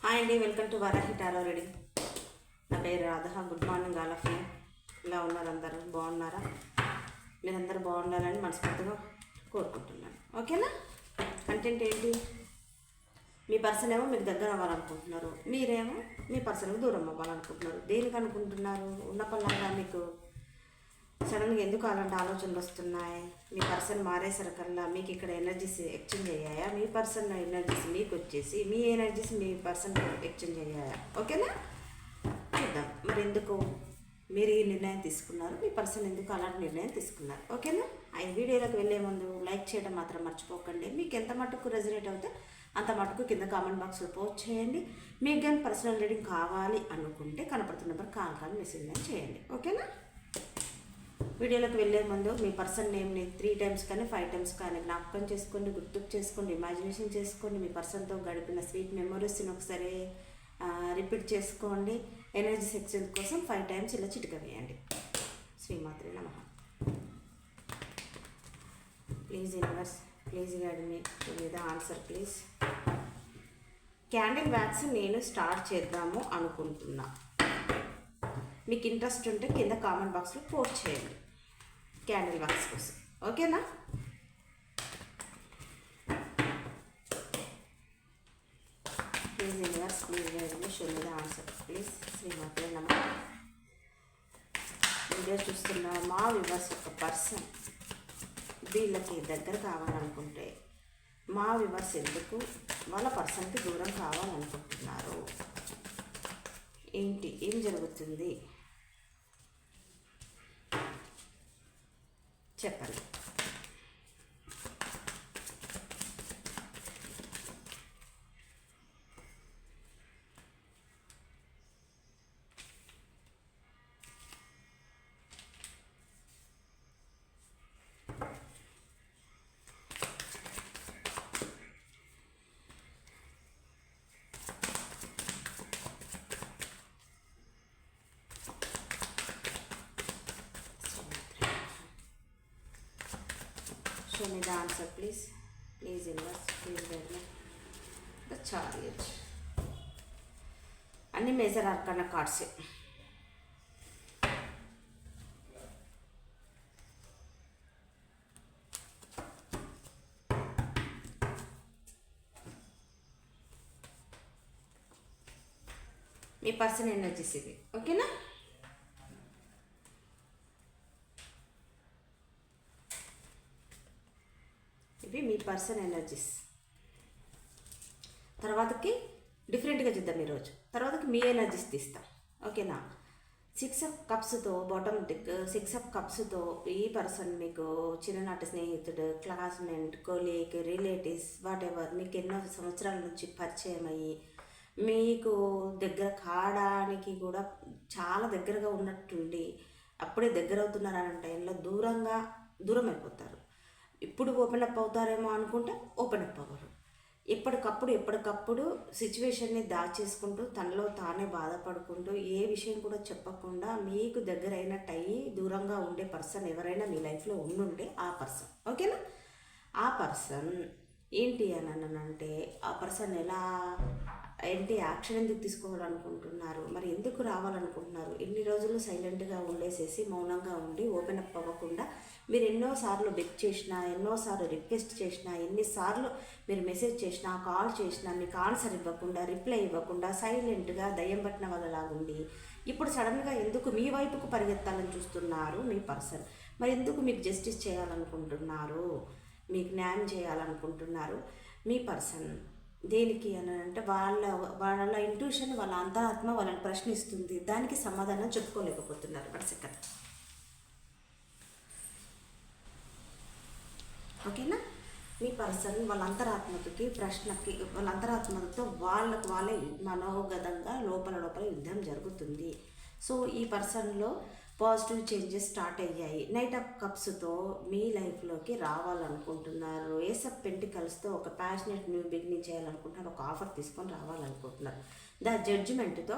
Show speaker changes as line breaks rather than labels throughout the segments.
Hi అండి, welcome to Varahi tarot reading. నా పేరు Radha. Good morning all of you. ఇలా ఉన్నారు అందరూ? బాగున్నారా? మీరందరూ బాగుండాలని మనస్ఫూర్తిగా కోరుకుంటున్నాను. ఓకేనా? కంటెంట్ ఏంటి? మీ పర్సన్ ఏమో మీకు దగ్గర అవ్వాలనుకుంటున్నారు, మీరేమో మీ పర్సన్కి దూరం అవ్వాలనుకుంటున్నారు. దేనికి అనుకుంటున్నారు? ఉన్న పనులంగా మీకు సడన్గా ఎందుకు అలాంటి ఆలోచనలు వస్తున్నాయి? మీ పర్సన్ మారేసరికల్లా మీకు ఇక్కడ ఎనర్జీస్ ఎక్స్చేంజ్ అయ్యాయా? మీ పర్సన్ ఎనర్జీస్ మీకు వచ్చేసి మీ ఎనర్జీస్ మీ పర్సన్ ఎక్స్చేంజ్ అయ్యాయా? ఓకేనా? చూద్దాం. మరి ఎందుకు మీరు ఈ నిర్ణయం తీసుకున్నారు? మీ పర్సన్ ఎందుకు అలాంటి నిర్ణయం తీసుకున్నారు? ఓకేనా? ఈ వీడియోలోకి వెళ్ళే ముందు లైక్ చేయడం మాత్రం మర్చిపోకండి. మీకు ఎంత మటుకు రెజనేట్ అవుతే అంత మటుకు కింద కామెంట్ బాక్స్లో పోస్ట్ చేయండి. మీకు కానీ పర్సనల్ రీడింగ్ కావాలి అనుకుంటే కనపడుతున్న నెంబర్ కాల్ మెసేజ్ చేయండి. ఓకేనా? వీడియోలోకి వెళ్ళే ముందు మీ పర్సన్ నేమ్ని 3 times కానీ 5 times కానీ జ్ఞాపకం చేసుకోండి, గుర్తుకు చేసుకోండి, ఇమాజినేషన్ చేసుకోండి. మీ పర్సన్తో గడిపిన స్వీట్ మెమొరీస్ని ఒకసారి రిపీట్ చేసుకోండి. ఎనర్జీ సెక్షన్ కోసం 5 times ఇలా చిటిక వేయండి. శ్రీమాత్రే నమః. ప్లీజ్ యూనివర్స్, ప్లీజ్ గైడ్ మీ మీద ఆన్సర్ ప్లీజ్. క్యాండిల్ వ్యాక్స్ నేను స్టార్ట్ చేద్దాము అనుకుంటున్నా. మీకు ఇంట్రెస్ట్ ఉంటే కింద కామెంట్ బాక్స్లో పోస్ట్ చేయండి క్యాండిల్ వ్యాక్స్ కోసం. ఓకేనా? Please universe, please guide me show మీద ఆన్సర్ ప్లీజ్. శ్రీమాత్రే నమః. వీడియో చూస్తున్న మా వివర్స్ ఒక పర్సన్ వీళ్ళకి దగ్గర కావాలనుకుంటే మా వివర్స్ ఎందుకు వాళ్ళ పర్సన్కి దూరం కావాలనుకుంటున్నారు? ఏంటి, ఏం జరుగుతుంది చెప్పండి. Show me the answer please. Please universe, please guide me. The Chariot. అన్ని మేజర్ ఆర్కానా కార్డ్స్. మీ పర్సన్ ఎనర్జీస్ ఇది. ఓకేనా? ఇవి మీ పర్సన్ ఎనర్జీస్. తర్వాతకి డిఫరెంట్గా చూద్దాం ఈరోజు. తర్వాతకి మీ ఎనర్జీస్ తీస్తాం. ఓకేనా? 6 of Cupsతో బాటమ్ డిక్ 6 of Cupsతో ఈ పర్సన్ మీకు చిన్ననాటి స్నేహితుడు, classmate, colleague, relatives, what ever మీకు ఎన్నో సంవత్సరాల నుంచి పరిచయం అయ్యి మీకు దగ్గర కావడానికి కూడా చాలా దగ్గరగా ఉన్నట్టుండి అప్పుడే దగ్గర అవుతున్నారన్న టైంలో దూరం అయిపోతారు. ఇప్పుడు ఓపెన్ అప్ అవుతారేమో అనుకుంటే ఓపెన్ అప్ అవ్వరు. ఎప్పటికప్పుడు సిచ్యువేషన్ని దాచేసుకుంటూ తనలో తానే బాధపడుకుంటూ ఏ విషయం కూడా చెప్పకుండా మీకు దగ్గర అయినట్టు అయ్యి దూరంగా ఉండే పర్సన్ ఎవరైనా మీ లైఫ్లో ఉండుంటే ఆ పర్సన్. ఓకేనా? ఆ పర్సన్ ఏంటి అని అంటే ఆ పర్సన్ ఏంటి యాక్షన్ ఎందుకు తీసుకోవాలనుకుంటున్నారు? మరి ఎందుకు రావాలనుకుంటున్నారు? ఎన్ని రోజులు సైలెంట్గా ఉండేసేసి మౌనంగా ఉండి ఓపెన్ అప్ అవ్వకుండా మీరు ఎన్నోసార్లు బెక్ చేసినా, ఎన్నోసార్లు రిక్వెస్ట్ చేసినా, ఎన్నిసార్లు మీరు మెసేజ్ చేసినా, కాల్ చేసినా మీకు ఆన్సర్ ఇవ్వకుండా, రిప్లై ఇవ్వకుండా సైలెంట్గా దయ్యం పట్టిన వాళ్ళలాగుండి ఇప్పుడు సడన్గా ఎందుకు మీ వైపుకు పరిగెత్తాలని చూస్తున్నారు మీ పర్సన్? మరి ఎందుకు మీకు జస్టిస్ చేయాలనుకుంటున్నారు? మీకు న్యాయం చేయాలనుకుంటున్నారు మీ పర్సన్? దేనికి అని అంటే వాళ్ళ ఇంట్యూషన్, వాళ్ళ అంతరాత్మ వాళ్ళని ప్రశ్నిస్తుంది. దానికి సమాధానం చెప్పుకోలేకపోతున్నారు. సెకండ్. ఓకేనా? మీ పర్సన్ వాళ్ళ అంతరాత్మతో వాళ్ళే మనోగతంగా లోపల యుద్ధం జరుగుతుంది. సో ఈ పర్సన్లో పాజిటివ్ చేంజెస్ స్టార్ట్ అయ్యాయి. నైట్ ఆఫ్ కప్స్తో మీ లైఫ్లోకి రావాలనుకుంటున్నారు. ఏస్ ఆఫ్ పెంటికల్స్తో ఒక ప్యాషనెట్ న్యూ బిగినింగ్ చేయాలనుకుంటున్నారు. ఒక ఆఫర్ తీసుకొని రావాలనుకుంటున్నారు. జడ్జిమెంట్తో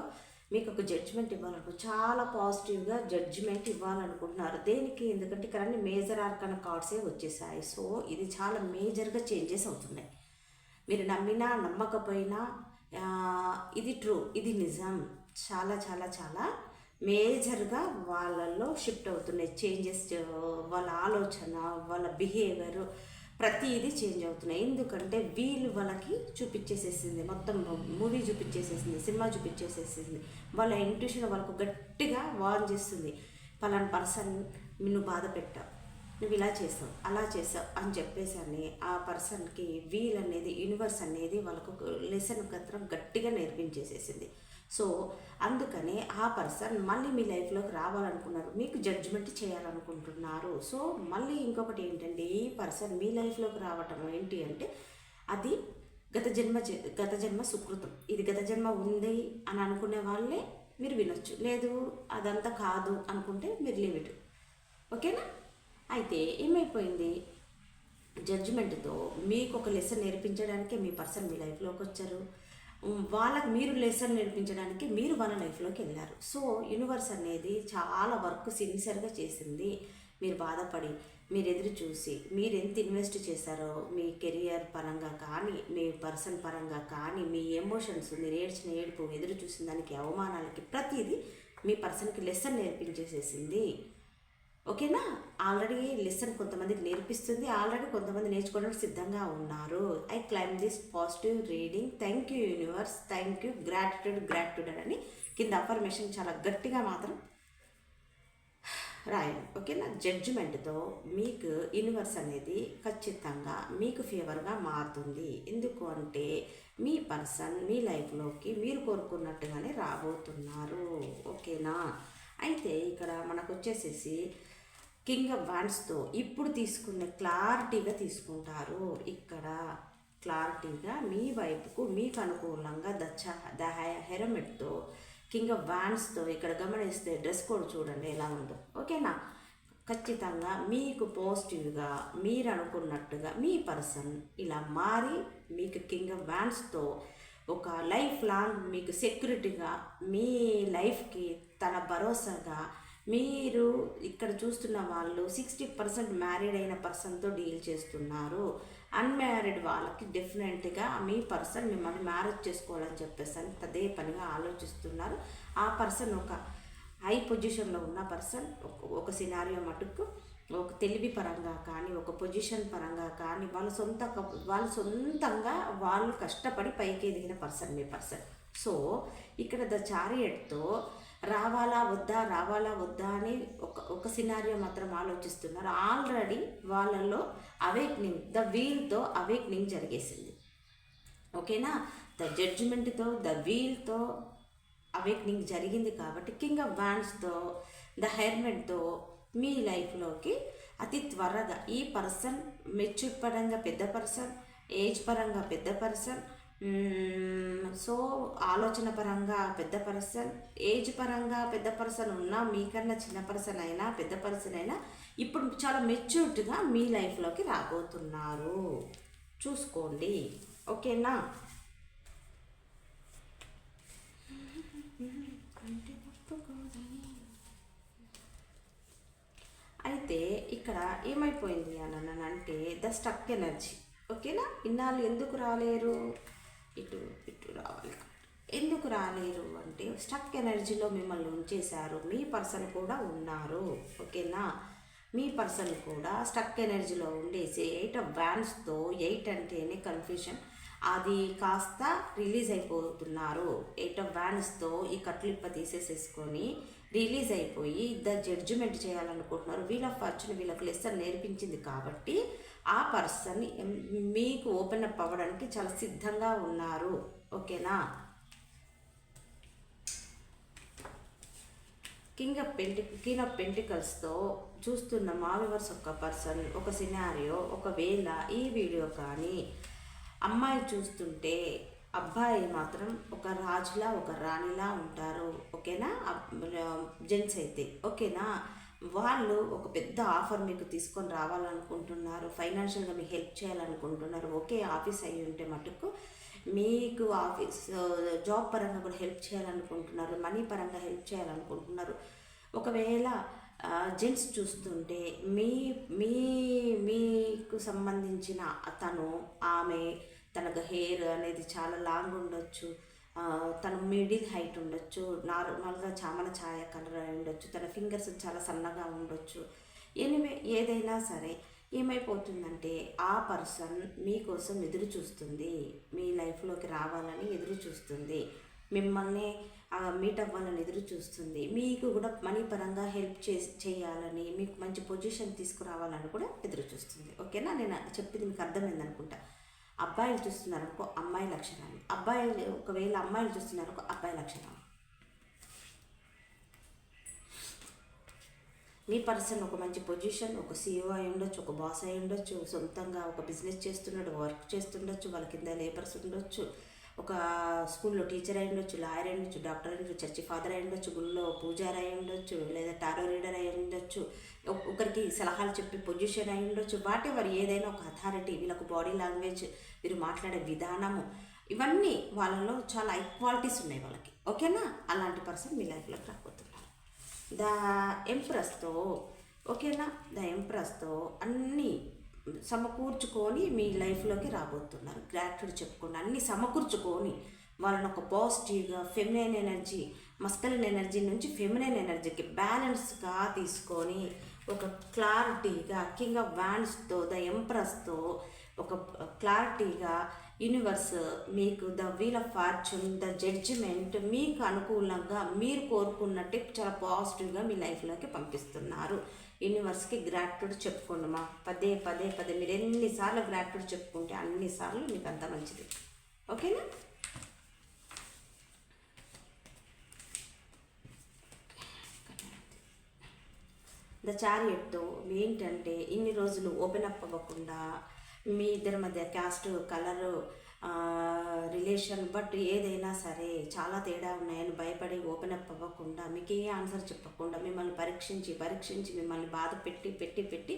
మీకు ఒక జడ్జిమెంట్ ఇవ్వాలనుకుంటున్నారు. చాలా పాజిటివ్గా జడ్జిమెంట్ ఇవ్వాలనుకుంటున్నారు. దేనికి? ఎందుకంటే ఇక్కడ అన్ని మేజర్ ఆర్కానా కార్డ్సే వచ్చేసాయి. సో ఇది చాలా మేజర్గా చేంజెస్ అవుతున్నాయి. మీరు నమ్మినా నమ్మకపోయినా ఇది ట్రూ, ఇది నిజం. చాలా చాలా చాలా మేజర్గా వాళ్ళల్లో షిఫ్ట్ అవుతున్నాయి చేంజెస్. వాళ్ళ ఆలోచన, వాళ్ళ బిహేవియర్ ప్రతిదీ చేంజ్ అవుతున్నాయి. ఎందుకంటే వీళ్ళు వాళ్ళకి చూపించేసేసింది, మొత్తం మూవీ చూపించేసేసింది, సినిమా చూపించేసేసింది. వాళ్ళ ఇంట్యూషన్ వాళ్ళకు గట్టిగా వార్న్ చేస్తుంది, పలానా పర్సన్ నిన్ను బాధ పెట్టావు, నువ్వు ఇలా చేసావు, అలా చేసావు అని చెప్పేసి ఆ పర్సన్కి వీల్ అనేది, యూనివర్స్ అనేది వాళ్ళకు లెసన్ మాత్రం గట్టిగా నేర్పించేసేసింది. సో అందుకనే ఆ పర్సన్ మళ్ళీ మీ లైఫ్లోకి రావాలనుకున్నారు, మీకు జడ్జిమెంట్ చేయాలనుకుంటున్నారు. సో మళ్ళీ ఇంకొకటి ఏంటంటే, ఈ పర్సన్ మీ లైఫ్లోకి రావటం ఏంటి అంటే అది గత జన్మ సుకృతం. ఇది గత జన్మ ఉంది అని అనుకునే వాళ్ళే మీరు వినొచ్చు, లేదు అదంతా కాదు అనుకుంటే మీరు లీవ్ ఇట్. ఓకేనా? అయితే ఏమైపోయింది, జడ్జిమెంట్తో మీకు ఒక లెసన్ నేర్పించడానికే మీ పర్సన్ మీ లైఫ్లోకి వచ్చారు. వాళ్ళకి మీరు లెసన్ నేర్పించడానికి మీరు వాళ్ళ లైఫ్లోకి వెళ్ళారు. సో యూనివర్స్ అనేది చాలా వర్క్ సిన్సియర్గా చేసింది. మీరు బాధపడి, మీరు ఎదురు చూసి, మీరు ఎంత ఇన్వెస్ట్ చేశారో మీ కెరియర్ పరంగా కానీ, మీ పర్సన్ పరంగా కానీ, మీ ఎమోషన్స్, మీరు ఏడ్చిన ఏడుపు, ఎదురు చూసిన దానికి, అవమానాలకి ప్రతిదీ మీ పర్సన్కి లెసన్ నేర్పించేసేసింది. ఓకేనా? ఆల్రెడీ లెసన్ కొంతమందికి నేర్పిస్తుంది, ఆల్రెడీ కొంతమంది నేర్చుకోవడానికి సిద్ధంగా ఉన్నారు. I claim this positive reading. Thank you universe, thank you, gratitude అని కింద అఫర్మేషన్ చాలా గట్టిగా మాత్రం రాయండి. ఓకేనా? జడ్జిమెంట్తో మీకు యూనివర్స్ అనేది ఖచ్చితంగా మీకు ఫేవర్గా మారుతుంది. ఎందుకు అంటే మీ పర్సన్ మీ లైఫ్లోకి మీరు కోరుకున్నట్టుగానే రాబోతున్నారు. ఓకేనా? అయితే ఇక్కడ మనకు వచ్చేసేసి కింగ్ ఆఫ్ వాండ్స్తో ఇప్పుడు తీసుకునే క్లారిటీగా తీసుకుంటారు. ఇక్కడ క్లారిటీగా మీ వైపుకు మీకు అనుకూలంగా ద హెరమిట్తో కింగ్ ఆఫ్ వాండ్స్తో ఇక్కడ గమనిస్తే డ్రెస్ కోడ్ చూడండి ఎలా ఉందో. ఓకేనా? ఖచ్చితంగా మీకు పాజిటివ్గా మీరు అనుకున్నట్టుగా మీ పర్సన్ ఇలా మారి మీకు కింగ్ ఆఫ్ వాండ్స్తో ఒక లైఫ్ లాంగ్ మీకు సెక్యూరిటీగా మీ లైఫ్కి తన భరోసాగా మీరు ఇక్కడ చూస్తున్న వాళ్ళు 60% మ్యారీడ్ అయిన పర్సన్తో డీల్ చేస్తున్నారు. అన్మ్యారీడ్ వాళ్ళకి డెఫినెట్గా మీ పర్సన్ మిమ్మల్ని మ్యారేజ్ చేసుకోవాలని చెప్పేసి అదే పనిగా ఆలోచిస్తున్నారు. ఆ పర్సన్ ఒక హై పొజిషన్లో ఉన్న పర్సన్ ఒక సినారియో మటుకు ఒక తెలివి పరంగా కానీ, ఒక పొజిషన్ పరంగా కానీ వాళ్ళు సొంతంగా వాళ్ళు కష్టపడి పైకి ఎదిగిన పర్సన్ మీ పర్సన్. సో ఇక్కడ ద చారియట్తో రావాలా వద్దా అని ఒక సినారియో మాత్రం ఆలోచిస్తున్నారు. ఆల్రెడీ వాళ్ళల్లో అవేక్నింగ్, ద వీల్తో అవేక్నింగ్ జరిగేసింది. ఓకేనా? ద జడ్జిమెంట్తో, ద వీల్తో అవేక్నింగ్ జరిగింది కాబట్టి కింగ్ ఆఫ్ వాండ్స్తో, ద హెర్మెట్తో మీ లైఫ్లోకి అతి త్వరగా ఈ పర్సన్ మెచ్యూర్ పరంగా పెద్ద పర్సన్, ఏజ్ పరంగా పెద్ద పర్సన్, సో ఆలోచన పరంగా పెద్ద పర్సన్, ఏజ్ పరంగా పెద్ద పర్సన్ ఉన్నా, మీకన్నా చిన్న పర్సన్ అయినా పెద్ద పర్సన్ అయినా ఇప్పుడు చాలా మెచ్యూర్డ్గా మీ లైఫ్లోకి రాబోతున్నారు. చూసుకోండి. ఓకేనా? అయితే ఇక్కడ ఏమైపోయింది అని అంటే ద స్టక్ ఎనర్జీ. ఓకేనా? ఇన్నాళ్ళు ఎందుకు రాలేరు, ఇటు రావాలి. ఎందుకు రాలేరు అంటే స్టక్ ఎనర్జీలో మిమ్మల్ని ఉంచేశారు. మీ పర్సన్ కూడా ఉన్నారు. ఓకేనా? మీ పర్సన్ కూడా స్టక్ ఎనర్జీలో ఉండేసి 8 ఆఫ్ వాండ్స్తో, 8 అంటేనే కన్ఫ్యూషన్, అది కాస్త రిలీజ్ అయిపోతున్నారు. 8 ఆఫ్ వాండ్స్తో ఈ కట్లిప్ప తీసేసేసుకొని రిలీజ్ అయిపోయి ద జడ్జిమెంట్ చేయాలనుకుంటున్నారు. వీల్ ఆఫ్ ఫార్చ్యూన్ వీళ్ళకి లెసన్ నేర్పించింది కాబట్టి ఆ పర్సన్ మీకు ఓపెన్ అప్ అవ్వడానికి చాలా సిద్ధంగా ఉన్నారు. ఓకేనా? క్వీన్ ఆఫ్ పెంటికల్స్తో చూస్తున్న మా వ్యూవర్స్ ఒక పర్సన్, ఒక సినారియో, ఒకవేళ ఈ వీడియో కానీ అమ్మాయి చూస్తుంటే అబ్బాయి మాత్రం ఒక రాజులా ఒక రాణిలా ఉంటారు. ఓకేనా? జెంట్స్ అయితే ఓకేనా, వాళ్ళు ఒక పెద్ద ఆఫర్ మీకు తీసుకొని రావాలనుకుంటున్నారు, ఫైనాన్షియల్గా మీకు హెల్ప్ చేయాలనుకుంటున్నారు. ఒకే ఆఫీస్ అయ్యి ఉంటే మటుకు మీకు ఆఫీస్ జాబ్ పరంగా కూడా హెల్ప్ చేయాలనుకుంటున్నారు, మనీ పరంగా హెల్ప్ చేయాలనుకుంటున్నారు. ఒకవేళ జెంట్స్ చూస్తుంటే మీకు సంబంధించిన తను, ఆమె తనకు హెయిర్ అనేది చాలా లాంగ్ ఉండొచ్చు, తన మిడిల్ హైట్ ఉండొచ్చు, నార్మల్గా చామన ఛాయ కలర్ అయి ఉండొచ్చు, తన ఫింగర్స్ చాలా సన్నగా ఉండొచ్చు. ఎనివే ఏదైనా సరే ఏమైపోతుందంటే ఆ పర్సన్ మీకోసం ఎదురు చూస్తుంది, మీ లైఫ్లోకి రావాలని ఎదురు చూస్తుంది, మిమ్మల్ని మీట్ అవ్వాలని ఎదురు చూస్తుంది, మీకు కూడా మనీ పరంగా హెల్ప్ చేయాలని, మీకు మంచి పొజిషన్ తీసుకురావాలని కూడా ఎదురు చూస్తుంది. ఓకేనా? నేను చెప్పింది మీకు అర్థమైంది అనుకుంటా. అబ్బాయిలు చూస్తున్నారనుకో అమ్మాయి లక్షణాలు, అబ్బాయిలు ఒకవేళ అమ్మాయిలు చూస్తున్నారనుకో అబ్బాయి లక్షణాలు. మీ పర్సన్ ఒక మంచి పొజిషన్, ఒక సీఈఓ అయి ఉండొచ్చు, ఒక బాస్ అయి ఉండొచ్చు, సొంతంగా ఒక బిజినెస్ చేస్తున్నాడు, వర్క్ చేస్తుండొచ్చు, వాళ్ళ కింద లేబర్స్ ఉండొచ్చు, ఒక స్కూల్లో టీచర్ అయి ఉండొచ్చు, లాయర్ అయి ఉండొచ్చు, డాక్టర్ అయి ఉండొచ్చు, చర్చి ఫాదర్ అయి ఉండొచ్చు, గుళ్ళో పూజారి అయి ఉండొచ్చు, లేదా టారో రీడర్ అయి ఉండొచ్చు, ఒకరికి సలహాలు చెప్పే పొజిషన్ అయి ఉండొచ్చు. వాటెవర్ ఏదైనా ఒక అథారిటీ, వీళ్ళకు బాడీ లాంగ్వేజ్, వీరు మాట్లాడే విధానము, ఇవన్నీ వాళ్ళలో చాలా ఈక్వాలిటీస్ ఉన్నాయి వాళ్ళకి. ఓకేనా? అలాంటి పర్సన్ మీ లైఫ్లోకి రాబోతున్నారు. ద ఎంప్రెస్తో, ఓకేనా, ద ఎంప్రెస్తో అన్నీ సమకూర్చుకొని మీ లైఫ్లోకి రాబోతున్నారు. గ్రాట్యూడ్ చెప్పుకోండి, అన్నీ సమకూర్చుకొని వాళ్ళని ఒక పాజిటివ్గా ఫెమినైన్ ఎనర్జీ, మస్కలిన్ ఎనర్జీ నుంచి ఫెమినైన్ ఎనర్జీకి బ్యాలెన్స్గా తీసుకొని ఒక క్లారిటీగా కింగ్ ఆఫ్ వ్యాండ్స్తో, ద ఎంప్రెస్తో ఒక క్లారిటీగా యూనివర్స్ మీకు the wheel of fortune, the judgment మీకు అనుకూలంగా మీరు కోరుకున్నట్టే చాలా పాజిటివ్గా మీ లైఫ్లోకి పంపిస్తున్నారు. యూనివర్స్కి గ్రాట్యూడ్ చెప్పుకోండి మా పదే పదే పదే. మీరు ఎన్నిసార్లు గ్రాట్యూడ్ చెప్పుకుంటే అన్నిసార్లు మీకు అంత మంచిది. ఓకేనా? ద చారియట్తో ఏంటంటే ఇన్ని రోజులు ఓపెన్ అప్ అవ్వకుండా మీ ఇద్దరి మధ్య క్యాస్ట్, కలరు, రిలేషన్ బట్ ఏదైనా సరే చాలా తేడా ఉన్నాయని భయపడి ఓపెన్ అప్ అవ్వకుండా, మీకు ఏ ఆన్సర్ చెప్పకుండా మిమ్మల్ని పరీక్షించి మిమ్మల్ని బాధ పెట్టి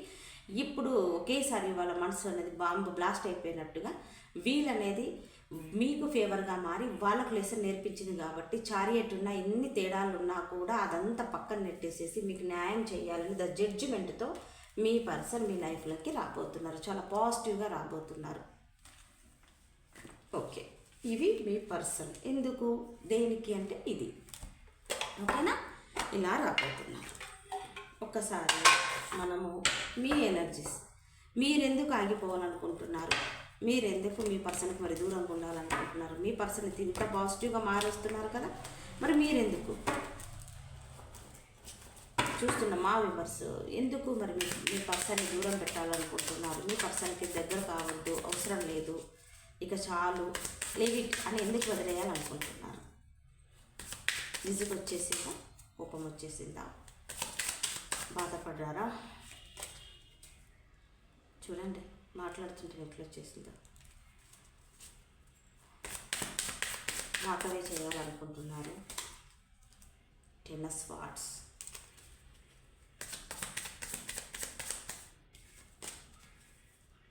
ఇప్పుడు ఒకేసారి వాళ్ళ మనసు అనేది బాంబు బ్లాస్ట్ అయిపోయినట్టుగా వీళ్ళనేది మీకు ఫేవర్గా మారి వాళ్ళకు లెసన్ నేర్పించింది. కాబట్టి చారియట్ ఉన్న ఎన్ని తేడాలు ఉన్నా కూడా అదంతా పక్కన నెట్టేసేసి మీకు న్యాయం చేయాలని ద జడ్జిమెంట్తో మీ పర్సన్ మీ లైఫ్లోకి రాబోతున్నారు. చాలా పాజిటివ్గా రాబోతున్నారు. ఓకే, ఇవి మీ పర్సన్. ఎందుకు, దేనికి అంటే ఇది. ఓకేనా? ఇలా రాబోతున్నారు. ఒక్కసారి మనము మీ ఎనర్జీస్, మీరెందుకు ఆగిపోవాలనుకుంటున్నారు, మీరెందుకు మీ పర్సన్కి మరి దూరంగా ఉండాలనుకుంటున్నారు, మీ పర్సన్ ఇంత పాజిటివ్గా మారుస్తున్నారు కదా, మరి మీరెందుకు చూస్తున్న మా వ్యూవర్స్ ఎందుకు మరి మీ పర్సన్ని దూరం పెట్టాలనుకుంటున్నారు, మీ పర్సన్కి దగ్గర కావద్దు, అవసరం లేదు, ఇక చాలు, లీవ్ ఇట్ అని ఎందుకు వదిలేయాలనుకుంటున్నారు? విజిట్ వచ్చేసిందా, కోపం వచ్చేసిందా, బాధపడ్డారా? చూడండి మాట్లాడుతుంటే ఎట్లా వచ్చేసిందో. వాకవే చేయాలనుకుంటున్నారు. 10 of Swords,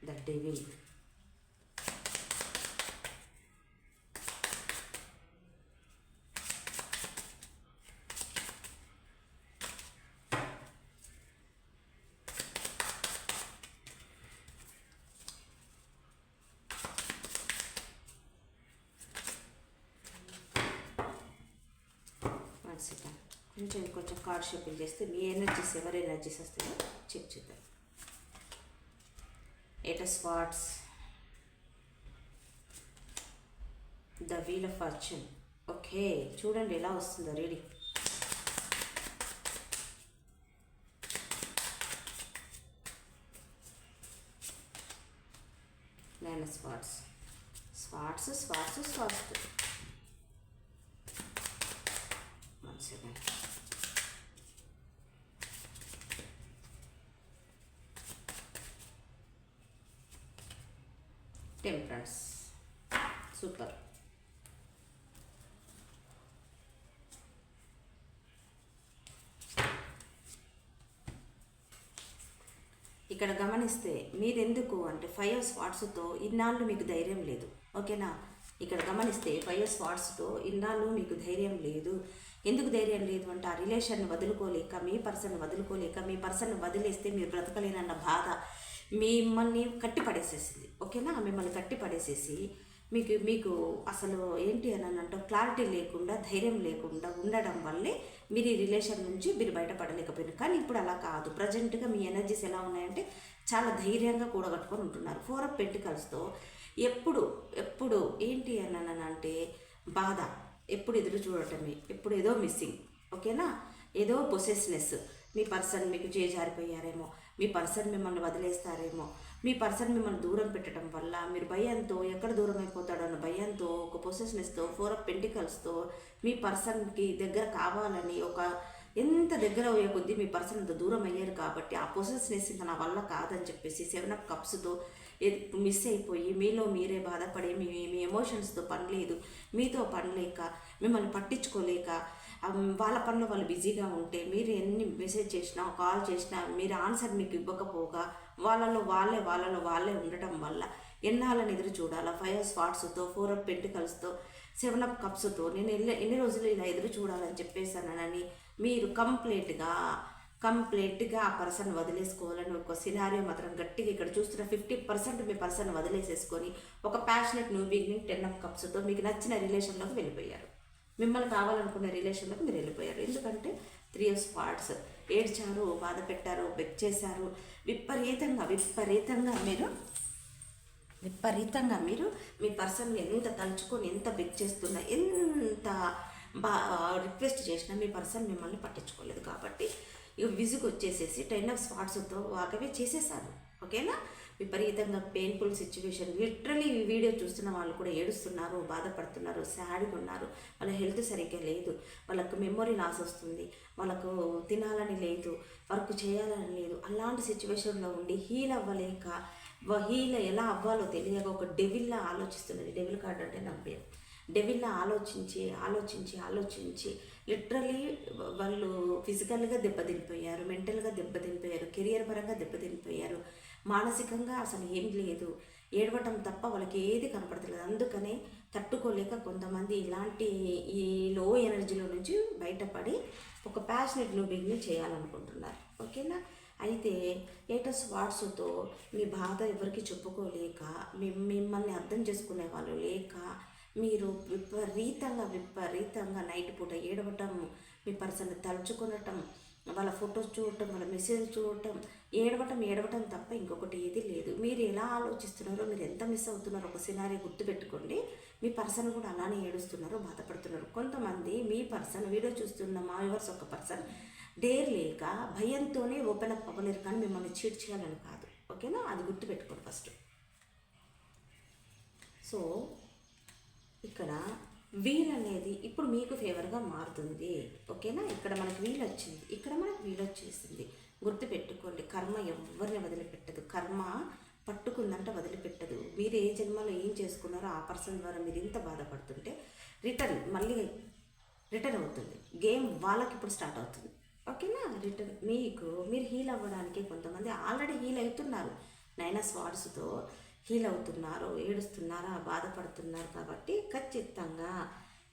the Devil, కొంచెం కార్డ్ షఫిల్ చేస్తే మీ ఎనర్జీస్ ఎవరి ఎనర్జీస్ వస్తాయో చెక్ చేద్దాం. 8 of Swords, the wheel of fortune. Okay, చూడండి ఎలా వస్తుందో reading. Nine of Swords, swords. 1 second. Temperance, super. ఇక్కడ గమనిస్తే మీరెందుకు అంటే 5 of Swordsతో ఇన్నాళ్ళు మీకు ధైర్యం లేదు. ఓకేనా? ఇక్కడ గమనిస్తే 5 of Swordsతో ఇన్నాళ్ళు మీకు ధైర్యం లేదు. ఎందుకు ధైర్యం లేదు అంటే ఆ రిలేషన్ని వదులుకోలేక, మీ పర్సన్ వదులుకోలేక, మీ పర్సన్ వదిలేస్తే మీరు బ్రతకలేనన్న బాధ, మిమ్మల్ని కట్టి పడేసేసింది. ఓకేనా, మిమ్మల్ని కట్టి పడేసేసి మీకు మీకు అసలు ఏంటి అని అంటే క్లారిటీ లేకుండా, ధైర్యం లేకుండా ఉండడం వల్లే మీరు ఈ రిలేషన్ నుంచి మీరు బయటపడలేకపోయినారు. కానీ ఇప్పుడు అలా కాదు. ప్రజెంట్గా మీ ఎనర్జీస్ ఎలా ఉన్నాయంటే చాలా ధైర్యంగా కూడగట్టుకొని ఉంటున్నారు. 4 ఆఫ్ పెంటికల్స్తో ఎప్పుడు ఎప్పుడు ఏంటి అని అంటే బాధ, ఎప్పుడు ఎదురు చూడటమే, ఎప్పుడు ఏదో మిస్సింగ్. ఓకేనా, ఏదో పొసెస్నెస్. మీ పర్సన్ మీకు చేజారిపోయారేమో, మీ పర్సన్ మిమ్మల్ని వదిలేస్తారేమో, మీ పర్సన్ మిమ్మల్ని దూరం పెట్టడం వల్ల మీరు భయంతో ఎక్కడ దూరం అయిపోతాడో అన్న భయంతో, ఒక పొసెస్నెస్తో, 4 ఆఫ్ పెంటికల్స్తో మీ పర్సన్కి దగ్గర కావాలని ఎంత దగ్గర అయ్యే కొద్దీ మీ పర్సన్ అంత దూరం అయ్యారు కాబట్టి ఆ పొసెస్నెస్ ఇంకా నా వల్ల కాదని చెప్పేసి 7 ఆఫ్ కప్స్తో మిస్ అయిపోయి మీలో మీరే బాధపడి మీ ఎమోషన్స్తో పని లేదు, మీతో పని లేక, మిమ్మల్ని పట్టించుకోలేక, వాళ్ళ పనిలో వాళ్ళు బిజీగా ఉంటే మీరు ఎన్ని మెసేజ్ చేసినా, కాల్ చేసినా మీరు ఆన్సర్ మీకు ఇవ్వకపోగా వాళ్ళలో వాళ్ళే ఉండటం వల్ల ఎన్నాళ్ళని ఎదురు చూడాలా. 5 ఆఫ్ స్వార్డ్స్తో, 4 ఆఫ్ పెంటికల్స్తో, 7 ఆఫ్ కప్స్తో నేను ఎన్ని రోజులు ఇలా ఎదురు చూడాలని చెప్పేసానని మీరు కంప్లీట్గా ఆ పర్సన్ వదిలేసుకోవాలని ఒక సినారియో మాత్రం గట్టిగా ఇక్కడ చూస్తున్న 50% మీ పర్సన్ వదిలేసేసుకొని ఒక ప్యాషనెట్ న్యూ బిగినింగ్ 10 ఆఫ్ కప్స్తో మీకు నచ్చిన రిలేషన్లోకి వెళ్ళిపోయారు. మిమ్మల్ని కావాలనుకునే రిలేషన్లోకి మీరు వెళ్ళిపోయారు. ఎందుకంటే 3 ఆఫ్ స్వార్డ్స్, ఏడ్చారు, బాధ పెట్టారు, బెక్ చేశారు, విపరీతంగా మీరు మీ పర్సన్ ఎంత తలుచుకొని, ఎంత బెక్ చేస్తున్నా, ఎంత రిక్వెస్ట్ చేసినా మీ పర్సన్ మిమ్మల్ని పట్టించుకోలేదు. కాబట్టి ఇక విసుగు వచ్చేసేసి 10 ఆఫ్ స్వార్డ్స్తో వాకవే చేసేసారు. ఓకేనా, విపరీతంగా పెయిన్ఫుల్ సిచ్యువేషన్. లిటరలీ ఈ వీడియో చూస్తున్న వాళ్ళు కూడా ఏడుస్తున్నారు, బాధపడుతున్నారు, సాడ్గా ఉన్నారు. వాళ్ళ హెల్త్ సరిగ్గా లేదు, వాళ్ళకు మెమొరీ లాస్ వస్తుంది, వాళ్ళకు తినాలని లేదు, వర్క్ చేయాలని లేదు. అలాంటి సిచ్యువేషన్లో ఉండి హీల్ అవ్వలేక, హీల్ ఎలా అవ్వాలో తెలియక ఒక డెవిల్లా ఆలోచిస్తున్నది. డెవిల్ కార్డ్ అంటే నవ్యం. డెవిల్లా ఆలోచించి లిటరలీ వాళ్ళు ఫిజికల్గా దెబ్బతినిపోయారు, మెంటల్గా దెబ్బతినిపోయారు, కెరియర్ పరంగా దెబ్బతినిపోయారు, మానసికంగా అసలు ఏం లేదు, ఏడవటం తప్ప వాళ్ళకి ఏది కనపడతలేదు. అందుకనే తట్టుకోలేక కొంతమంది ఇలాంటి ఈ లో ఎనర్జీలో నుంచి బయటపడి ఒక ప్యాషనెట్ న్యూ బిగినింగ్ చేయాలనుకుంటున్నారు. ఓకేనా, అయితే 8 ఆఫ్ స్వార్డ్స్తో మీ బాధ ఎవరికి చెప్పుకోలేక, మిమ్మల్ని అర్థం చేసుకునే వాళ్ళు లేక మీరు విపరీతంగా నైట్ పూట ఏడవటం, మీ పర్సన్ తలుచుకొనటం, వాళ్ళ ఫొటోస్ చూడటం, వాళ్ళ మెసేజ్ చూడటం, ఏడవటం తప్ప ఇంకొకటి ఏది లేదు. మీరు ఎలా ఆలోచిస్తున్నారో, మీరు ఎంత మిస్ అవుతున్నారో ఒక సినారీ గుర్తుపెట్టుకోండి. మీ పర్సన్ కూడా అలానే ఏడుస్తున్నారు, బాధపడుతున్నారు. కొంతమంది మీ పర్సన్ వీడియో చూస్తున్న మా వ్యూవర్స్ ఒక పర్సన్ డేర్ లేక భయంతోనే ఓపెన్ అప్ అవ్వలేరు, కానీ మిమ్మల్ని చీట్ చేయాలని కాదు. ఓకేనా, అది గుర్తుపెట్టుకోండి ఫస్ట్. సో ఇక్కడ వీల్ అనేది ఇప్పుడు మీకు ఫేవర్గా మారుతుంది. ఓకేనా, ఇక్కడ మనకు వీల్ వచ్చింది, ఇక్కడ మనకు వీల్ వచ్చేసింది. గుర్తుపెట్టుకోండి, కర్మ ఎవరిని వదిలిపెట్టదు. కర్మ పట్టుకుందంటే వదిలిపెట్టదు. మీరు ఏ జన్మలో ఏం చేసుకున్నారో ఆ పర్సన్ ద్వారా మీరు ఇంత బాధపడుతుంటే మళ్ళీ రిటర్న్ అవుతుంది. గేమ్ వాళ్ళకి ఇప్పుడు స్టార్ట్ అవుతుంది. ఓకేనా, మీరు హీల్ అవ్వడానికి కొంతమంది ఆల్రెడీ హీల్ అవుతున్నారు. 9 ఆఫ్ స్వార్డ్స్తో హీల్ అవుతున్నారు, ఏడుస్తున్నారా, బాధపడుతున్నారు. కాబట్టి ఖచ్చితంగా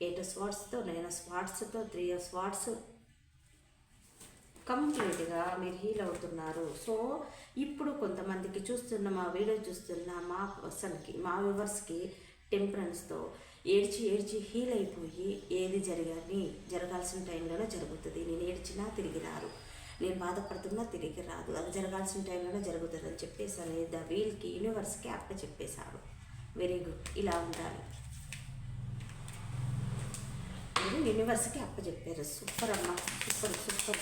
8 ఆఫ్ స్వార్డ్స్తో, 9 ఆఫ్ స్వార్డ్స్తో, 3 ఆఫ్ స్వార్డ్స్ కంప్లీట్గా మీరు హీల్ అవుతున్నారు. సో ఇప్పుడు కొంతమందికి మా వీడియో చూస్తున్న మా పర్సన్కి, మా వ్యూవర్స్కి టెంపరెన్స్తో ఏడ్చి హీల్ అయిపోయి ఏది జరగాల్సిన టైంలోనే జరుగుతుంది. నేను ఏడ్చినా తిరిగి రారు, నేను బాధపడుతున్నా తిరిగి రాదు, అది జరగాల్సిన టైంలోనే జరుగుతుంది అని చెప్పేసి అనేది వీళ్ళకి యూనివర్స్కి అప్ప చెప్పేశారు. వెరీ గుడ్, ఇలా ఉండాలి. మీరు యూనివర్స్కి అప్ప చెప్పారు. సూపర్ అమ్మ,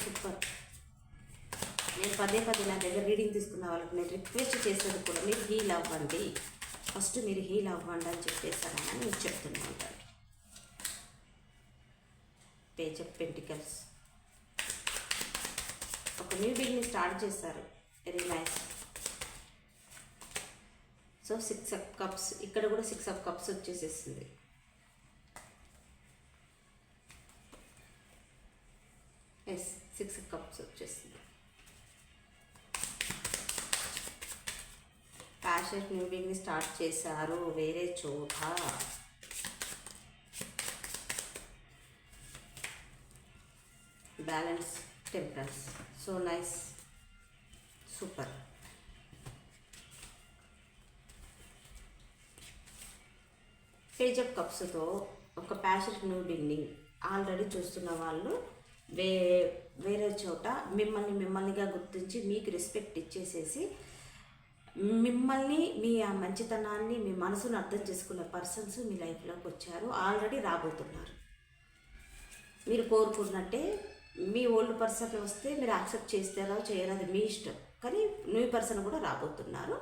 సూపర్. నేను పదే నా దగ్గర రీడింగ్ తీసుకున్న వాళ్ళకి నేను రిక్వెస్ట్ చేసేది కూడా మీరు హీల్ అవ్వండి, ఫస్ట్ మీరు హీల్ అవ్వండి అని చెప్పేశారని నేను చెప్తున్నా ఉంటాను. పేజ్ ఆఫ్ పెంటికల్స్, ఒక న్యూ బిగినింగ్ స్టార్ట్ చేశారు. Very nice. So 6 of cups, ఇక్కడ కూడా 6 ఆఫ్ కప్స్ వచ్చేసేసింది. ఎస్, 6 ఆఫ్ కప్స్ వచ్చేసింది. ప్యాషనెట్ న్యూ బిగినింగ్ స్టార్ట్ చేశారు వేరే చోట. Balance, temperance. So nice, super. Page of కప్స్తో ఒక ప్యాషనెట్ న్యూ బిగినింగ్ ఆల్రెడీ చూస్తున్న వాళ్ళు వేరే చోట మిమ్మల్నిగా గుర్తించి మీకు రెస్పెక్ట్ ఇచ్చేసేసి మిమ్మల్ని మీ ఆ మంచితనాన్ని మీ మనసును అర్థం చేసుకునే పర్సన్స్ మీ లైఫ్లోకి వచ్చారు, ఆల్రెడీ రాబోతున్నారు. మీరు కోరుకున్నట్టే మీ ఓల్డ్ పర్సన్ వస్తే మీరు యాక్సెప్ట్ చేస్తారో చేయరో అది మీ ఇష్టం, కానీ న్యూ పర్సన్ కూడా రాబోతున్నారు.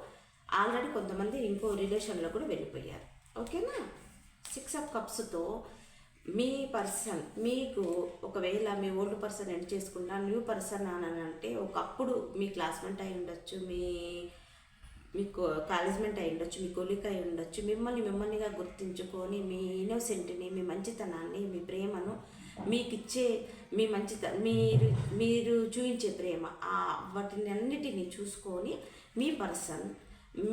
ఆల్రెడీ కొంతమంది ఇంకో రిలేషన్లో కూడా వెళ్ళిపోయారు. ఓకేనా? 6 ఆఫ్ కప్స్తో మీ పర్సన్ మీకు ఒకవేళ మీ ఓల్డ్ పర్సన్ ఎండ్ చేసుకున్నా న్యూ పర్సన్ అని అంటే ఒకప్పుడు మీ క్లాస్మేట్ అయి ఉండొచ్చు, మీకు కాలేజ్మెంట్ అయి ఉండొచ్చు, మీ కొలిక్ అయి ఉండొచ్చు. మిమ్మల్నిగా గుర్తించుకొని మీ ఇన్నోసెంట్ని, మీ మంచితనాన్ని, మీ ప్రేమను మీకు ఇచ్చే మీ మీరు చూపించే ప్రేమ వాటిని అన్నిటినీ చూసుకొని మీ పర్సన్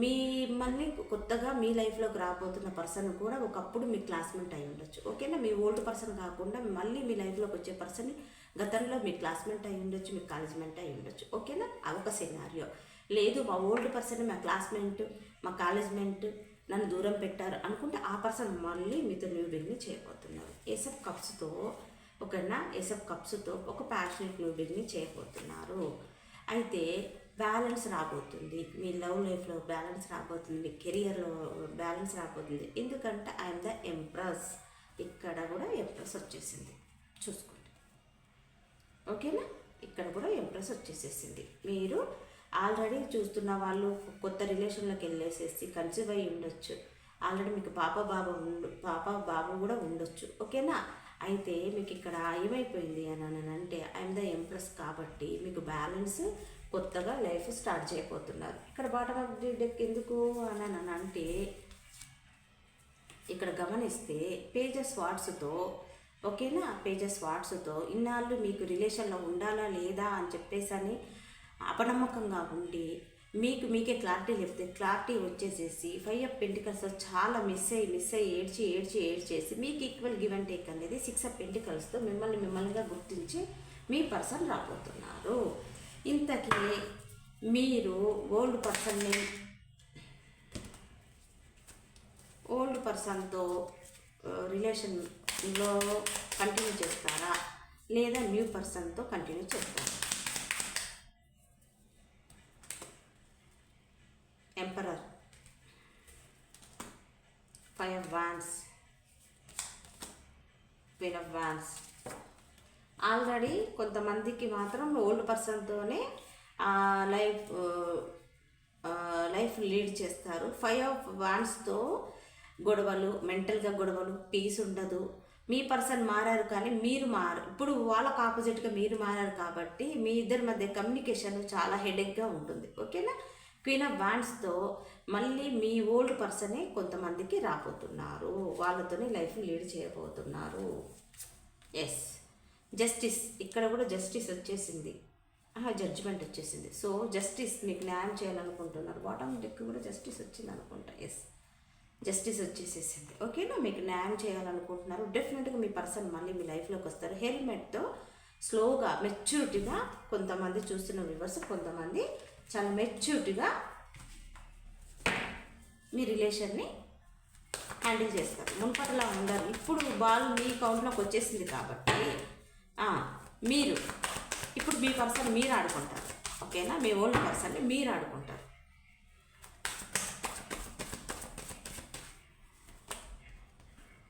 మిమ్మల్ని కొత్తగా మీ లైఫ్లోకి రాబోతున్న పర్సన్ కూడా ఒకప్పుడు మీ క్లాస్మేట్ అయి ఉండొచ్చు. ఓకేనా? మీ ఓల్డ్ పర్సన్ కాకుండా మళ్ళీ మీ లైఫ్లోకి వచ్చే పర్సన్ గతంలో మీ క్లాస్మేట్ అయి ఉండొచ్చు, మీ కాలేజ్మెంట్ అయి ఉండొచ్చు. ఓకేనా? అదొక సినారియో. లేదు మా ఓల్డ్ పర్సన్ మా క్లాస్మేట్ మా కాలేజ్మెంట్ నన్ను దూరం పెట్టారు అనుకుంటే ఆ పర్సన్ మళ్ళీ మీతో న్యూ బిగినింగ్ చేయబోతున్నారు. ఏస్ ఆఫ్ కప్స్తో ఓకేనా? ఏస్ ఆఫ్ కప్స్తో ఒక ప్యాషనెట్ న్యూ బిగినింగ్ చేయబోతున్నారు. అయితే బ్యాలెన్స్ రాబోతుంది, మీ లవ్ లైఫ్లో బ్యాలెన్స్ రాబోతుంది, మీ కెరియర్లో బ్యాలెన్స్ రాబోతుంది. ఎందుకంటే ఐఎమ్ ద ఎంప్రెస్, ఇక్కడ కూడా ఎంప్రెస్ వచ్చేసింది, చూసుకోండి. ఓకేనా? ఇక్కడ కూడా ఎంప్రెస్ వచ్చేసేసింది. మీరు ఆల్రెడీ చూస్తున్న వాళ్ళు కొత్త రిలేషన్లోకి వెళ్ళేసేసి కన్సీవ్ అయి ఉండొచ్చు, ఆల్రెడీ మీకు పాప బాబు కూడా ఉండొచ్చు. ఓకేనా? అయితే మీకు ఇక్కడ ఏమైపోయింది అని అంటే ఐఎమ్ ద ఎంప్రెస్ కాబట్టి మీకు బ్యాలెన్స్ కొత్తగా లైఫ్ స్టార్ట్ చేయబోతున్నారు. ఇక్కడ బాటమ్ ఆఫ్ ది డెక్ ఎందుకు అని అంటే ఇక్కడ గమనిస్తే పేజెస్ వాట్స్తో ఓకేనా? పేజెస్ వాట్స్తో ఇన్నాళ్ళు మీకు రిలేషన్లో ఉండాలా లేదా అని చెప్పేసి అని అపనమ్మకంగా ఉండి మీకే క్లారిటీ చెప్తే క్లారిటీ వచ్చేసేసి 5 ఆఫ్ పెంటికల్స్ చాలా మిస్ అయ్యి ఏడ్చేసి మీకు ఈక్వల్ గివ్ అండ్ టేక్ అనేది 6 ఆఫ్ పెంటికల్స్తో మిమ్మల్నిగా గుర్తించి మీ పర్సన్ రాబోతున్నారు. ఇంతకీ మీరు ఓల్డ్ పర్సన్తో రిలేషన్లో కంటిన్యూ చేస్తారా లేదా న్యూ పర్సన్తో కంటిన్యూ చేస్తారా? Emperor, 5 of wands, queen of wands. Already కొంతమందికి మాత్రం ఓల్డ్ పర్సన్తోనే లైఫ్ లీడ్ చేస్తారు. 5 ఆఫ్ వాండ్స్తో గొడవలు, మెంటల్గా గొడవలు, పీస్ ఉండదు. మీ పర్సన్ మారారు కానీ మీరు ఇప్పుడు వాళ్ళకు ఆపోజిట్గా మీరు మారారు కాబట్టి మీ ఇద్దరి మధ్య కమ్యూనికేషన్ చాలా హెడేక్గా ఉంటుంది. ఓకేనా? క్వీన్ ఆఫ్ వాండ్స్తో మళ్ళీ మీ ఓల్డ్ పర్సనే కొంతమందికి రాబోతున్నారు, వాళ్ళతోనే లైఫ్ లీడ్ చేయబోతున్నారు. ఎస్, జస్టిస్, ఇక్కడ కూడా జస్టిస్ వచ్చేసింది, జడ్జిమెంట్ వచ్చేసింది. సో జస్టిస్ మీకు న్యాయం చేయాలనుకుంటున్నారు. బాటమ్ డెక్ కూడా జస్టిస్ వచ్చింది అనుకుంటా. ఎస్, జస్టిస్ వచ్చేసేసింది. ఓకేనా? మీకు న్యాయం చేయాలనుకుంటున్నారు. డెఫినెట్గా మీ పర్సన్ మళ్ళీ మీ లైఫ్లోకి వస్తారు. హెల్మెట్తో స్లోగా మెచ్యూరిటీగా కొంతమంది చూస్తున్న వ్యూవర్స్, కొంతమంది చాలా మెచ్యూరిటీగా మీ రిలేషన్ని హ్యాండిల్ చేస్తారు. మున్పటిలా ఉండరు. ఇప్పుడు బాల్ మీ కౌంట్లోకి వచ్చేసింది కాబట్టి ఇప్పుడు మీ పర్సన్ మీరు ఆడుకుంటారు. ఓకేనా? మీ ఓల్డ్ పర్సన్ని మీరు ఆడుకుంటారు.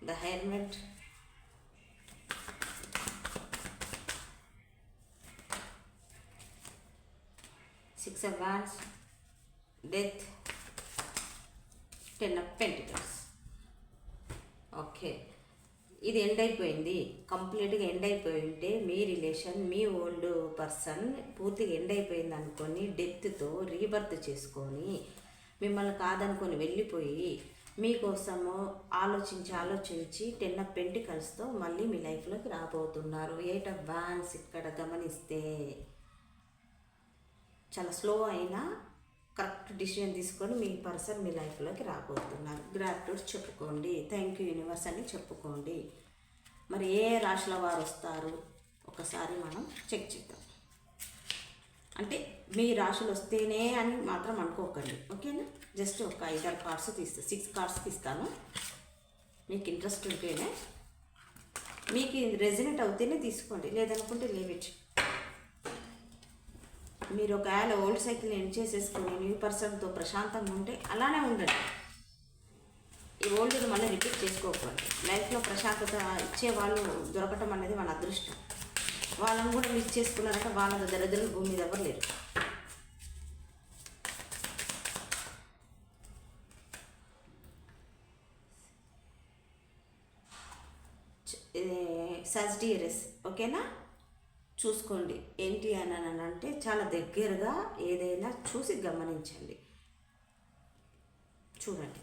The helmet, six of wands, death, 10 of pentacles. Okay, ఇది ఎండ్ అయిపోయింది, కంప్లీట్గా ఎండ్ అయిపోయి ఉంటే మీ రిలేషన్ మీ ఓల్డ్ పర్సన్ పూర్తిగా ఎండ్ అయిపోయింది అనుకొని డెత్తో రీబర్త్ చేసుకొని మిమ్మల్ని కాదనుకొని వెళ్ళిపోయి మీకోసము ఆలోచించి 10 ఆఫ్ పెంటికల్స్తో మళ్ళీ మీ లైఫ్లోకి రాబోతున్నారు. 8 ఆఫ్ వాండ్స్ ఇక్కడ గమనిస్తే చాలా స్లో అయినా కరెక్ట్ డిసిషన్ తీసుకొని మీ పర్సన్ మీ లైఫ్లోకి రాబోతున్నారు. గ్రాటిట్యూడ్ చెప్పుకోండి, థ్యాంక్ యూ యూనివర్స్ అని చెప్పుకోండి. మరి ఏ రాశుల వారు వస్తారు ఒకసారి మనం చెక్ చేద్దాం. అంటే మీ రాశులు వస్తేనే అని మాత్రం అనుకోకండి. ఓకేనా? జస్ట్ ఒక 5-6 కార్డ్స్ తీస్తాను, 6 కార్డ్స్ తీస్తాను. మీకు ఇంట్రెస్ట్ ఉంటేనే, మీకు రెజినేట్ అవుతేనే తీసుకోండి, లేదనుకుంటే లీవ్ ఇట్. మీరు ఒకవేళ ఓల్డ్ సైకిల్ని ఎండ్ చేసేసుకుని న్యూ పర్సన్తో ప్రశాంతంగా ఉంటే అలానే ఉండండి. ఈ ఓల్డ్ని మళ్ళీ రిపీట్ చేసుకోకండి. లైఫ్లో ప్రశాంతత ఇచ్చే వాళ్ళు దొరకటం అనేది మన అదృష్టం. వాళ్ళని కూడా మిస్ చేసుకున్నారంటే వాళ్ళ దరిద్రులు భూమి మీద ఎవరు లేరు. సజిటేరియస్, ఓకేనా? చూసుకోండి ఏంటి అని అంటే చాలా దగ్గరగా ఏదైనా చూసి గమనించండి, చూడండి.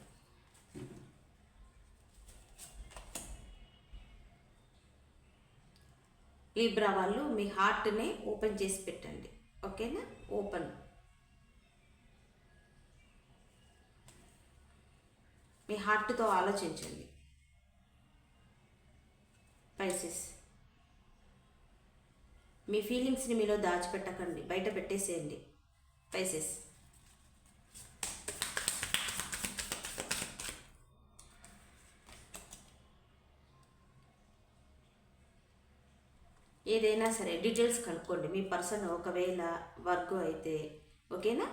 లిబ్రా వాళ్ళు మీ హార్ట్ని ఓపెన్ చేసి పెట్టండి, ఓకేనా? ఓపెన్, మీ హార్ట్తో ఆలోచించండి. పైసెస్, మీ ఫీలింగ్స్ని మీలో దాచిపెట్టకండి, బయట పెట్టేసేయండి. పైసెస్, ఏదైనా సరే డీటెయిల్స్ కనుక్కోండి. మీ పర్సన్ ఒకవేళ వర్క్ అయితే, ఓకేనా?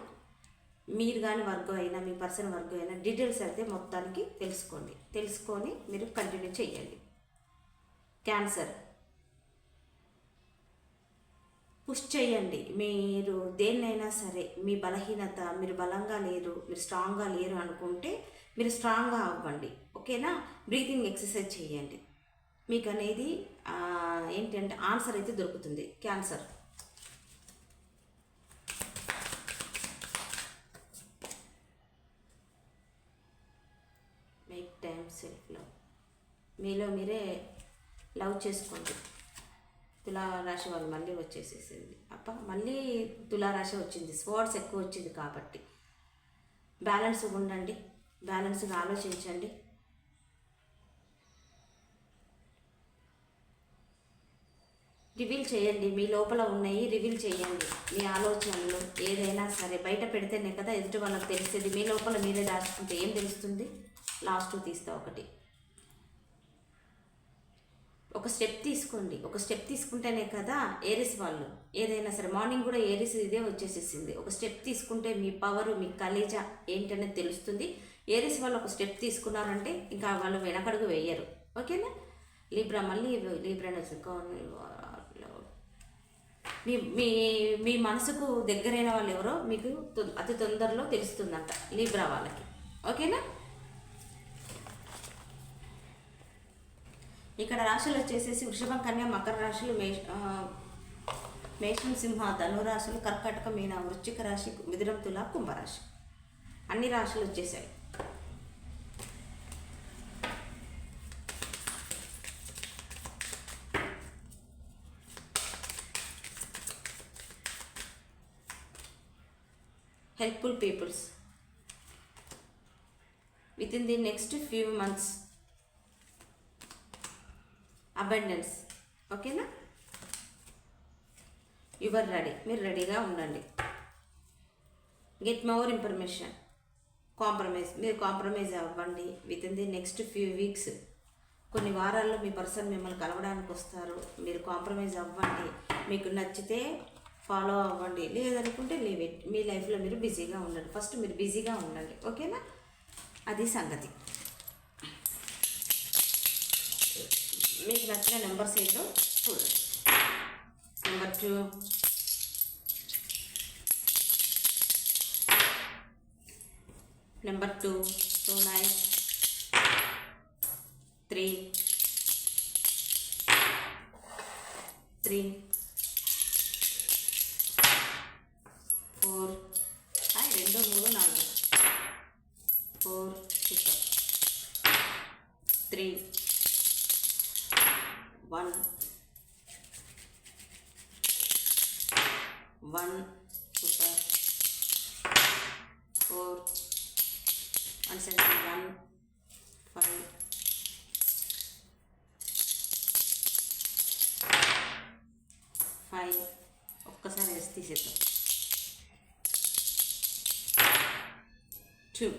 మీరు కానీ వర్క్ అయినా మీ పర్సన్ వర్క్ అయినా డీటెయిల్స్ అయితే మొత్తానికి తెలుసుకొని మీరు కంటిన్యూ చేయండి. క్యాన్సర్, పుష్ చేయండి. మీరు దేన్నైనా సరే, మీ బలహీనత, మీరు బలంగా లేరు, మీరు స్ట్రాంగ్గా లేరు అనుకుంటే మీరు స్ట్రాంగ్గా అవ్వండి, ఓకేనా? బ్రీతింగ్ ఎక్సర్సైజ్ చేయండి. మీకు అనేది ఏంటంటే ఆన్సర్ అయితే దొరుకుతుంది. Cancer, make time self love, మీలో మీరే లవ్ చేసుకోండి. తులారాశి వాళ్ళు మళ్ళీ వచ్చేసేసింది. మళ్ళీ తులారాశి వచ్చింది. స్పోర్ట్స్ ఎక్కువ వచ్చింది కాబట్టి బ్యాలెన్స్గా ఉండండి, బ్యాలెన్స్గా ఆలోచించండి. రివీల్ చేయండి, మీ లోపల ఉన్నాయి రివీల్ చేయండి. మీ ఆలోచనలు ఏదైనా సరే బయట పెడితేనే కదా ఎదుటి వాళ్ళకి తెలిసేది. మీ లోపల మీరే దాచుకుంటే ఏం తెలుస్తుంది? లాస్ట్ తీస్తా ఒకటి. ఒక స్టెప్ తీసుకోండి. ఒక స్టెప్ తీసుకుంటేనే కదా ఏరిస్ వాళ్ళు ఏదైనా సరే, మార్నింగ్ కూడా ఏరిస్ ఇదే వచ్చేసేసింది. ఒక స్టెప్ తీసుకుంటే మీ పవరు, మీ కలేజా ఏంటనేది తెలుస్తుంది. ఏరిస్ వాళ్ళు ఒక స్టెప్ తీసుకున్నారంటే ఇంకా వాళ్ళు వెనకడుగు వేయరు, ఓకేనా? లిబ్రా, మళ్ళీ లిబ్రా మీ మీ మీ మనసుకు దగ్గరైన వాళ్ళు ఎవరో మీకు అతి తొందరలో తెలుస్తుందంట లిబ్రా వాళ్ళకి, ఓకేనా? ఇక్కడ రాశులు వచ్చేసేసి వృషభం, కన్య, మకర రాశులు, మేషం, సింహ, ధనురాశులు, కర్కాటక, మీన, వృశ్చిక రాశి, మిథునం, తుల, కుంభరాశి. అన్ని రాశులు వచ్చేసాయి. Helpful peoples with in the next few months. Abundance, ఓకేనా? యువర్ రెడీ, మీరు రెడీగా ఉండండి. Get more information. మీరు కాంప్రమైజ్ అవ్వండి with in the next few weeks. కొన్ని వారాల్లో మీ పర్సన్ మిమ్మల్ని కలవడానికి వస్తారు. మీరు కాంప్రమైజ్ అవ్వండి. మీకు నచ్చితే ఫాలో అవ్వండి, లేదనుకుంటే లీవ్ ఇట్. మీ లైఫ్లో మీరు బిజీగా ఉండండి. ఫస్ట్ మీరు బిజీగా ఉండండి, ఓకేనా? అది సంగతి. మీకు నచ్చిన నెంబర్స్ ఏంటో చూడండి. నెంబర్ 2, నెంబర్ 2, 2 9, 3, 3, 4, 2 3 4, 4 6, 3, 1, 1 super, 4 1 5, 5 ఒక్కసారి వేసి తీసేద్దాం. 2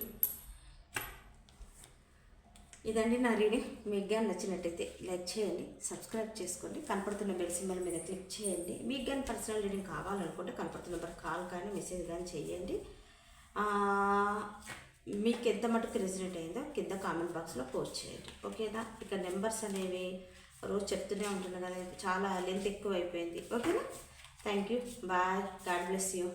ఇదండి నా రీడింగ్. మీకు కానీ నచ్చినట్టయితే లైక్ చేయండి, సబ్స్క్రైబ్ చేసుకోండి, కనపడుతున్న బెల్ సింబల్ మీద క్లిక్ చేయండి. మీకు కానీ పర్సనల్ రీడింగ్ కావాలనుకుంటే కనపడుతున్న నెంబర్ కాల్ కానీ మెసేజ్ కానీ చేయండి. మీకు ఎంత మటుకు రెసిడెంట్ అయిందో కింద కామెంట్ బాక్స్లో పోస్ట్ చేయండి. ఓకేనా? ఇక నెంబర్స్ అనేవి రోజు చెప్తూనే ఉంటున్నా కదా, చాలా లెంత్ ఎక్కువ అయిపోయింది. ఓకేనా? Thank you, bye, God bless you.